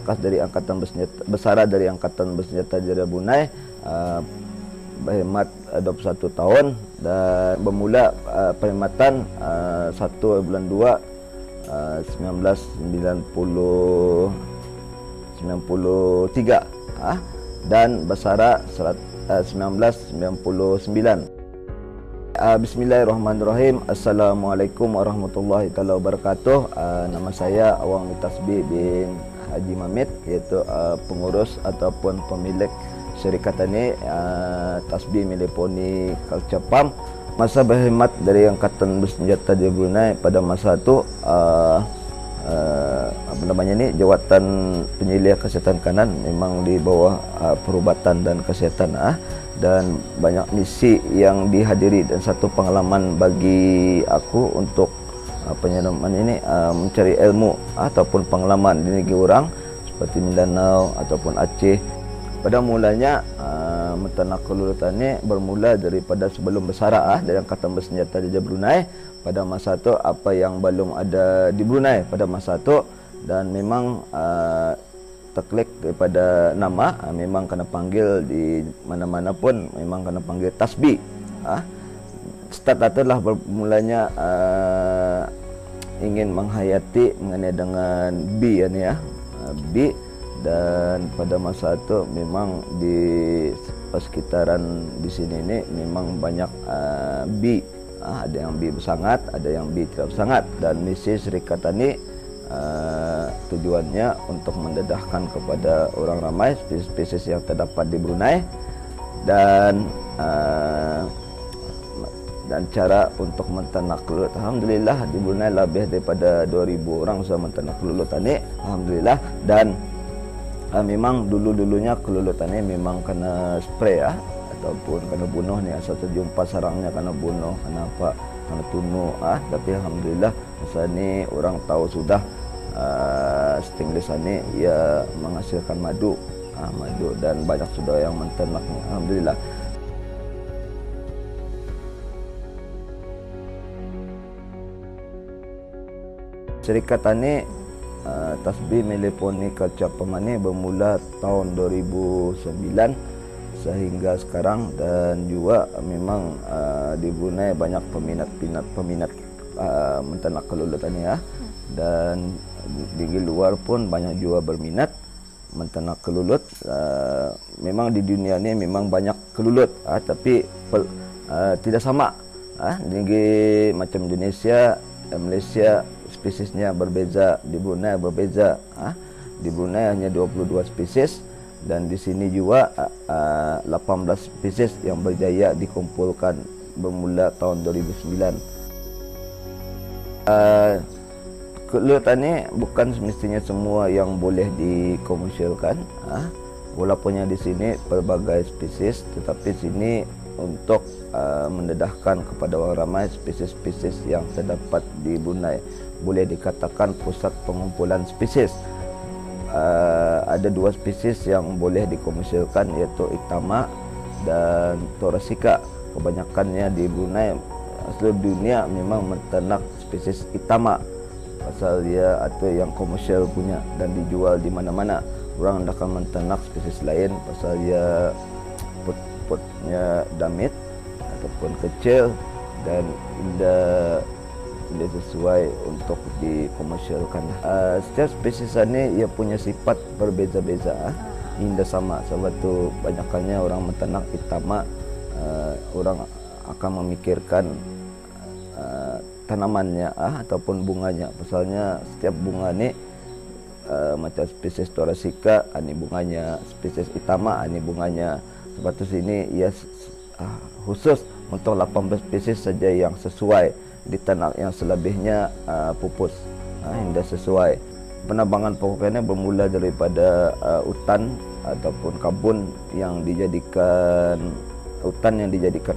markas dari angkatan bersenjata Besara dari Angkatan Bersenjata Jaya Brunei berkhidmat 21 tahun dan bermula perkhidmatan 1 bulan 2 1993 dan Besara 1999. Bismillahirrahmanirrahim. Assalamualaikum warahmatullahi wabarakatuh. Nama saya Awang Mitasbi bin Haji Mamit, iaitu pengurus ataupun pemilik syarikat ini Tasbi Mileponi Culture Pump. Masa berkhidmat dari Angkatan Bersenjata Jaya Brunei pada masa itu jawatan penyelidik kesihatan kanan memang di bawah perubatan dan kesihatan dan banyak misi yang dihadiri dan satu pengalaman bagi aku untuk mencari ilmu ataupun pengalaman di negeri orang seperti Mindanao ataupun Aceh. Pada mulanya menternak kelulutan ini bermula daripada sebelum Besara dari Angkatan Bersenjata Jaya Brunei. Pada masa itu apa yang belum ada di Brunei pada masa itu, dan memang terklik daripada nama memang kena panggil di mana-mana pun memang kena panggil Tasbi. Start adalah bermulanya ingin menghayati mengenai dengan B B, dan pada masa itu memang di sekitaran di sini ini memang banyak B. Ada yang B bersangat, ada yang B tidak bersangat, dan misi syarikat ini tujuannya untuk mendedahkan kepada orang ramai spesies yang terdapat di Brunei dan cara untuk menternak kelulut. Alhamdulillah di Brunei lebih daripada 2,000 orang sudah menternak kelulut ini. Alhamdulillah. Dan memang dulunya kelulut ini memang kena spray ataupun kena bunuh ni, asal terjumpa sarangnya kena bunuh, kenapa kena tunuh tapi alhamdulillah masa ni orang tahu sudah stingless ini ia menghasilkan madu dan banyak sudah yang menternaknya, alhamdulillah. Syarikat ini Tasbi Mileponi Culture Pump ini bermula tahun 2009 sehingga sekarang, dan juga memang di Brunei banyak peminat menternak kelulut ini dan di luar pun banyak juga berminat menternak kelulut. Memang di dunia ini memang banyak kelulut tapi tidak sama. Negeri macam Indonesia, Malaysia spesiesnya berbeza, di Brunei berbeza. Di Brunei hanya 22 spesies dan di sini juga 18 spesies yang berjaya dikumpulkan bermula tahun 2009. Kelulut ini bukan semestinya semua yang boleh dikomersialkan. Walaupun di sini pelbagai spesies, tetapi sini untuk mendedahkan kepada orang ramai spesies-spesies yang terdapat di Brunei. Boleh dikatakan pusat pengumpulan spesies. Ada 2 spesies yang boleh dikomersialkan, iaitu Itama dan Thoracea. Kebanyakannya di Brunei, seluruh dunia memang menternak spesies Itama pasal dia atau yang komersial punya dan dijual di mana-mana. Orang akan menternak spesies lain pasal dia potnya damit ataupun kecil dan tidak sesuai untuk dikomersialkan. Setiap spesies ini ia punya sifat berbeza-beza, tidak sama. Sebab tu banyaknya orang menternak Itama, orang akan memikirkan tanamannya ataupun bunganya. Pasalnya setiap bunga ni macam spesies Thoracea ini bunganya, spesies Itama ini bunganya. Sebab tu sini ia khusus untuk 18 spesies saja yang sesuai ditanak, yang selebihnya pupus tidak sesuai. Penambangan pokoknya bermula daripada hutan ataupun kabun yang dijadikan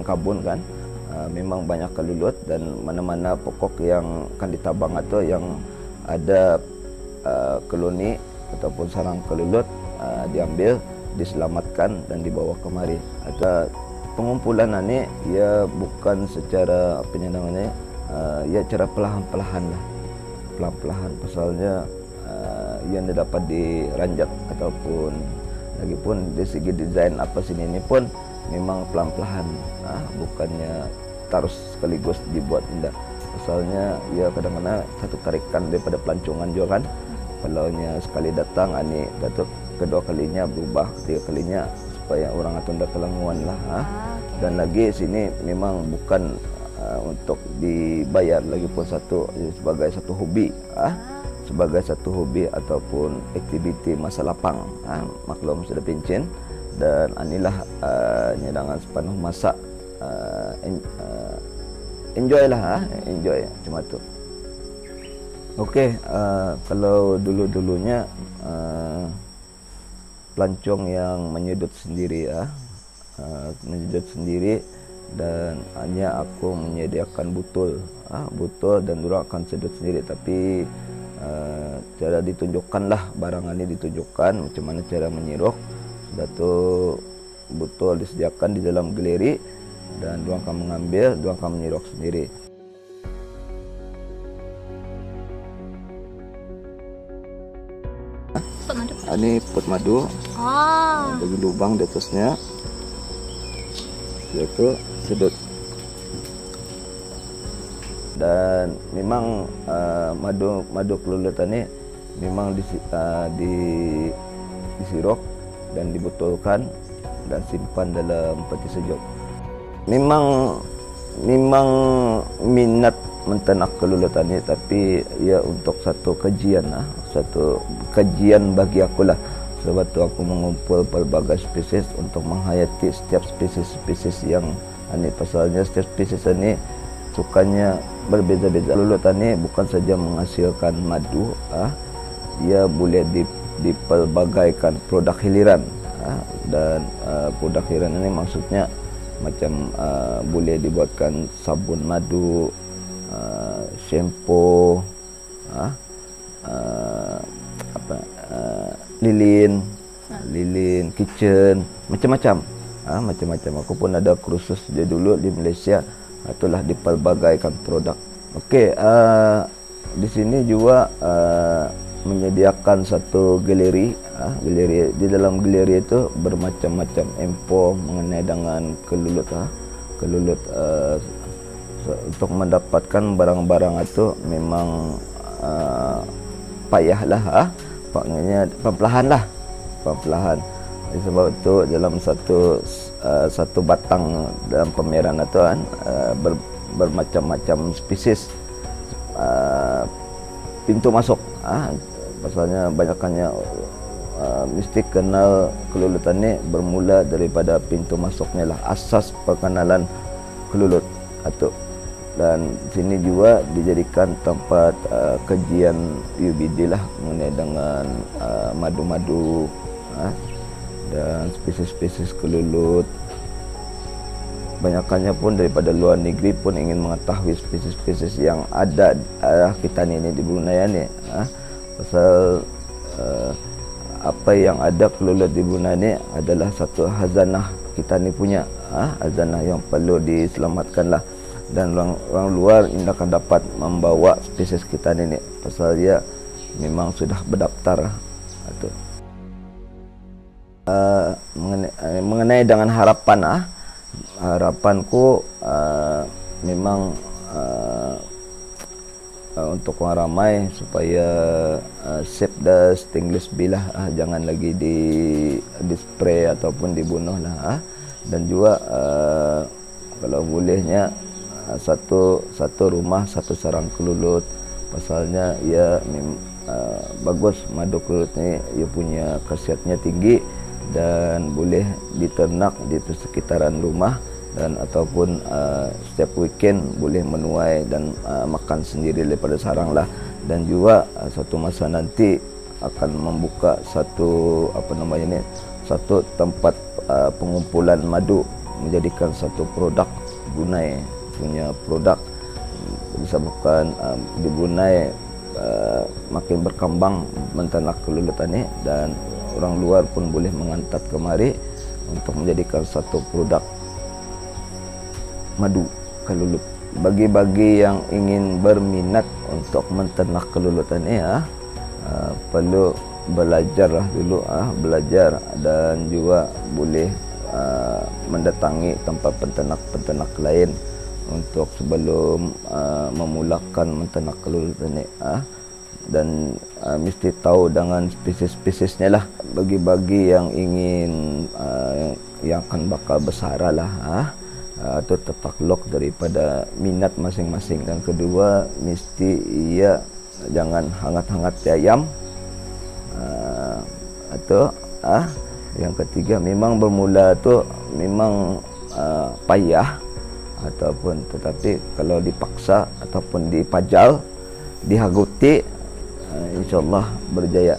kabun kan. Memang banyak kelulut dan mana-mana pokok yang akan ditabang atau yang ada koloni ataupun sarang kelulut diambil, diselamatkan dan dibawa kemari. Atau pengumpulan ini ia bukan secara ia cara perlahan-perlahan pasalnya yang dapat diranjak ataupun lagipun dari segi desain apa sini ini pun memang pelan-pelan, bukannya terus sekaligus dibuat indah. Asalnya ya kadang-kadang satu tarikan daripada pelancongan juga kan. Kalau sekali datang ani datuk kedua kalinya berubah, ketiga kalinya supaya orang atau ndak kelanguan lah. Okay. Dan lagi sini memang bukan untuk dibayar, lagi pun sebagai satu hobi, sebagai satu hobi ataupun aktiviti masa lapang. Maklum sudah pencen dan anilah nyedangan sepenuh masa enjoy lah, enjoy cuma tu. Okey, kalau dulu-dulunya pelancong yang menyedot sendiri, menyedot sendiri dan hanya aku menyediakan botol dan orang akan sedot sendiri. Tapi cara ditunjukkanlah barang ini ditunjukkan macam mana cara menyirok. Sudah tu botol disediakan di dalam galeri dan orang akan mengambil, orang akan menyirok sendiri. Ini pot madu, bagi lubang di atasnya, yaitu sedut. Dan memang madu kelulut ini memang disirok dan dibotolkan dan simpan dalam peti sejuk. Memang minat mentenak kelulutan ini, tapi ya untuk satu kajian bagi aku lah. Sebab tu aku mengumpul pelbagai spesies untuk menghayati setiap spesies yang ini. Pasalnya setiap spesies ini sukanya berbeza-beza. Kelulutan ini bukan saja menghasilkan madu, ia boleh dipelbagaikan produk hiliran, dan produk hiliran ini maksudnya macam boleh dibuatkan sabun madu, shampoo, lilin, kitchen, macam-macam. Aku pun ada kursus dia dulu di Malaysia, itulah dipelbagaikan produk. Okey, di sini juga menyediakan satu galeri. Di dalam galeri itu bermacam-macam info mengenai dengan kelulut. Untuk mendapatkan barang-barang itu memang payahlah, maknanya perlahan. Sebab itu dalam satu batang dalam pameran itu bermacam-macam spesies pintu masuk. Pasalnya banyakkannya mesti kenal kelulutan ini bermula daripada pintu masuknya lah, asas perkenalan kelulut atau. Dan sini juga dijadikan tempat kajian UBD lah mengenai dengan madu-madu dan spesies-spesies kelulut. Banyakkannya pun daripada luar negeri pun ingin mengetahui spesies-spesies yang ada kita ini di Brunei ni. Pasal apa yang ada kelulut di Brunei ni adalah satu hazanah kita ni punya, hazanah yang perlu diselamatkan lah. Dan orang luar tidak akan dapat membawa spesies kita ni pasal dia memang sudah berdaftar. Mengenai dengan harapanku memang untuk orang ramai supaya save the stainless steel lah, jangan lagi di spray ataupun dibunuh lah. Dan juga kalau bolehnya satu rumah satu sarang kelulut. Pasalnya ia bagus, madu kelulut ni ia punya khasiatnya tinggi dan boleh diternak di sekitaran rumah dan ataupun setiap weekend boleh menuai dan makan sendiri daripada sarang lah. Dan juga satu masa nanti akan membuka satu satu tempat pengumpulan madu, menjadikan satu produk Brunei punya produk. Disebabkan di Brunei makin berkembang menternak kelulutan ini dan orang luar pun boleh mengantat kemari untuk menjadikan satu produk madu kelulut. Bagi yang ingin berminat untuk menternak kelulutan ini, perlu belajarlah dulu, belajar, dan juga boleh mendatangi tempat peternak-peternak lain untuk sebelum memulakan menternak telur tadi, dan mesti tahu dengan spesies-spesiesnya lah, bagi-bagi yang ingin yang akan bakal bersara lah, atau tertakluk daripada minat masing-masing. Dan kedua, mesti ia jangan hangat-hangat ayam, atau yang ketiga, memang bermula tu memang payah, ataupun tetapi kalau dipaksa ataupun dipajal, dihaguti, insyaallah berjaya.